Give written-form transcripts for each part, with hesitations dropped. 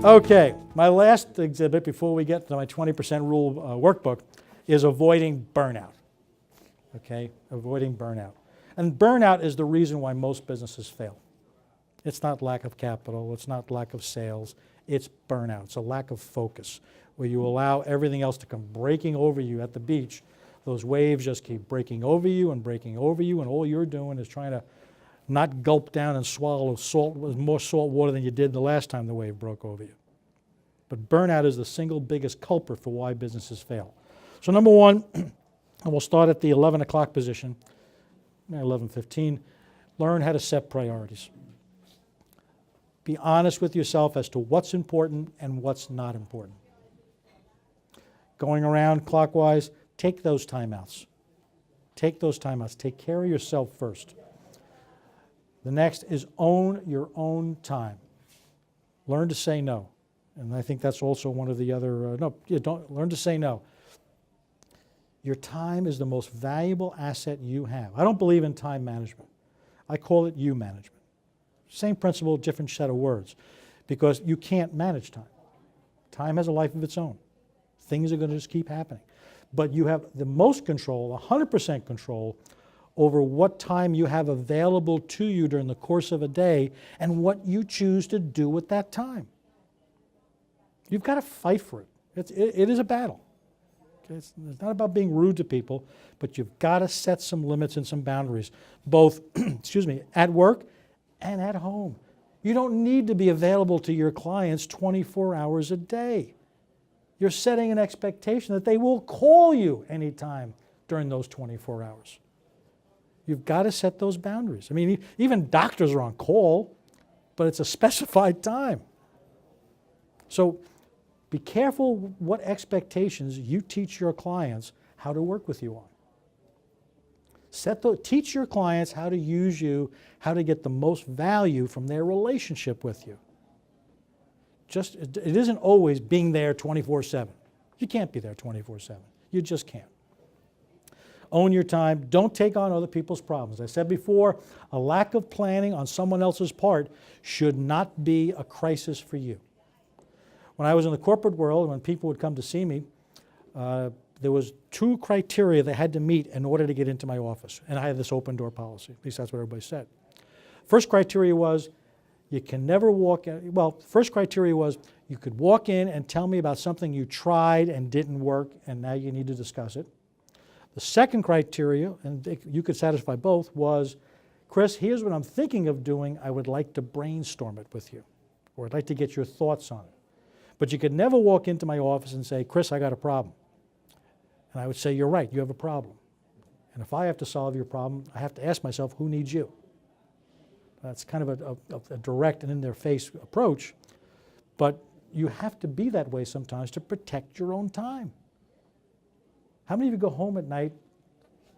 Okay, my last exhibit before we get to my 20% rule workbook is avoiding burnout. Okay, avoiding burnout. And burnout is the reason why most businesses fail. It's not lack of capital, it's not lack of sales, it's burnout. It's a lack of focus, where you allow everything else to come breaking over you at the beach. Those waves just keep breaking over you, and all you're doing is trying to not gulp down and swallow more salt water than you did the last time the wave broke over you. But burnout is the single biggest culprit for why businesses fail. So number one, and we'll start at the 11 o'clock position, 11:15, learn how to set priorities. Be honest with yourself as to what's important and what's not important. Going around clockwise, take those timeouts. Take those timeouts. Take care of yourself first. The next is own your own time. Learn to say no. And I think that's also one of the other, learn to say no. Your time is the most valuable asset you have. I don't believe in time management. I call it you management. Same principle, different set of words. Because you can't manage time. Time has a life of its own. Things are going to just keep happening. But you have the most control, 100% control, over what time you have available to you during the course of a day and what you choose to do with that time. You've got to fight for it. It is a battle. Okay? It's not about being rude to people, but you've got to set some limits and some boundaries, both at work and at home. You don't need to be available to your clients 24 hours a day. You're setting an expectation that they will call you anytime during those 24 hours. You've got to set those boundaries. I mean, even doctors are on call, but it's a specified time. So be careful what expectations you teach your clients how to work with you on. Teach your clients how to use you, how to get the most value from their relationship with you. It isn't always being there 24/7. You can't be there 24/7. You just can't. Own your time. Don't take on other people's problems. As I said before, a lack of planning on someone else's part should not be a crisis for you. When I was in the corporate world, when people would come to see me, there was 2 criteria they had to meet in order to get into my office. And I had this open door policy. At least that's what everybody said. First criteria was you can never walk in. Well, first criteria was you could walk in and tell me about something you tried and didn't work, and now you need to discuss it. The second criteria, and you could satisfy both, was, Chris, here's what I'm thinking of doing. I would like to brainstorm it with you, or I'd like to get your thoughts on it. But you could never walk into my office and say, Chris, I got a problem. And I would say, you're right, you have a problem. And if I have to solve your problem, I have to ask myself, who needs you? That's kind of a direct and in-their-face approach, but you have to be that way sometimes to protect your own time. How many of you go home at night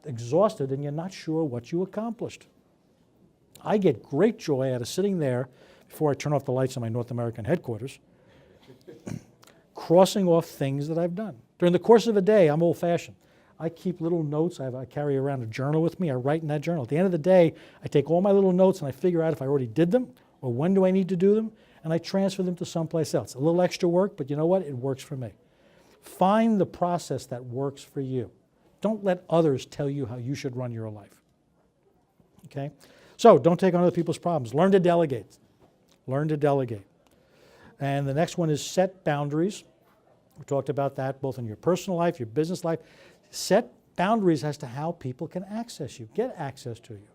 exhausted and you're not sure what you accomplished? I get great joy out of sitting there before I turn off the lights in my North American headquarters, crossing off things that I've done. During the course of a day, I'm old-fashioned. I keep little notes. I carry around a journal with me. I write in that journal. At the end of the day, I take all my little notes and I figure out if I already did them or when do I need to do them, and I transfer them to someplace else. A little extra work, but you know what? It works for me. Find the process that works for you. Don't let others tell you how you should run your life. Okay? So don't take on other people's problems. Learn to delegate. Learn to delegate. And the next one is set boundaries. We talked about that both in your personal life, your business life. Set boundaries as to how people can access you, get access to you.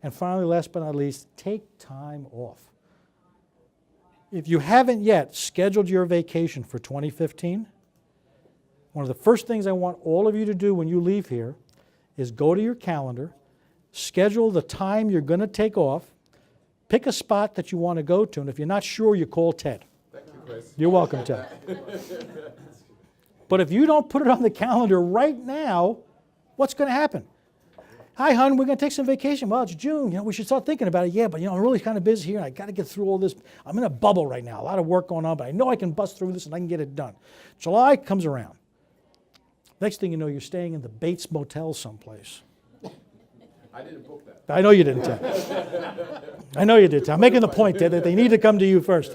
And finally, last but not least, take time off. If you haven't yet scheduled your vacation for 2015, one of the first things I want all of you to do when you leave here is go to your calendar, schedule the time you're going to take off, pick a spot that you want to go to, and if you're not sure, you call Ted. Thank you, Chris. You're welcome, Ted. But if you don't put it on the calendar right now, what's going to happen? Hi, hon, we're going to take some vacation. Well, it's June. We should start thinking about it. Yeah, but I'm really kind of busy here, and I got to get through all this. I'm in a bubble right now. A lot of work going on, but I know I can bust through this and I can get it done. July comes around. Next thing you know, you're staying in the Bates Motel someplace. I didn't book that. I know you didn't, Ted. I know you did, Ted. I'm making the point, Ted, that they need to come to you first.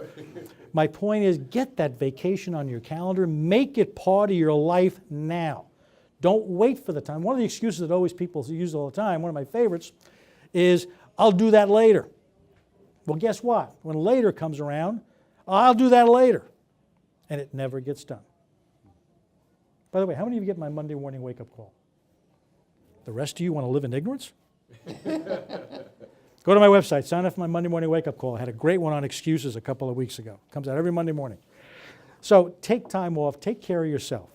My point is, get that vacation on your calendar. Make it part of your life now. Don't wait for the time. One of the excuses that always people use all the time, one of my favorites, is, I'll do that later. Well, guess what? When later comes around, I'll do that later. And it never gets done. By the way, how many of you get my Monday morning wake-up call? The rest of you want to live in ignorance? Go to my website, sign up for my Monday morning wake-up call. I had a great one on excuses a couple of weeks ago. Comes out every Monday morning. So take time off, take care of yourself.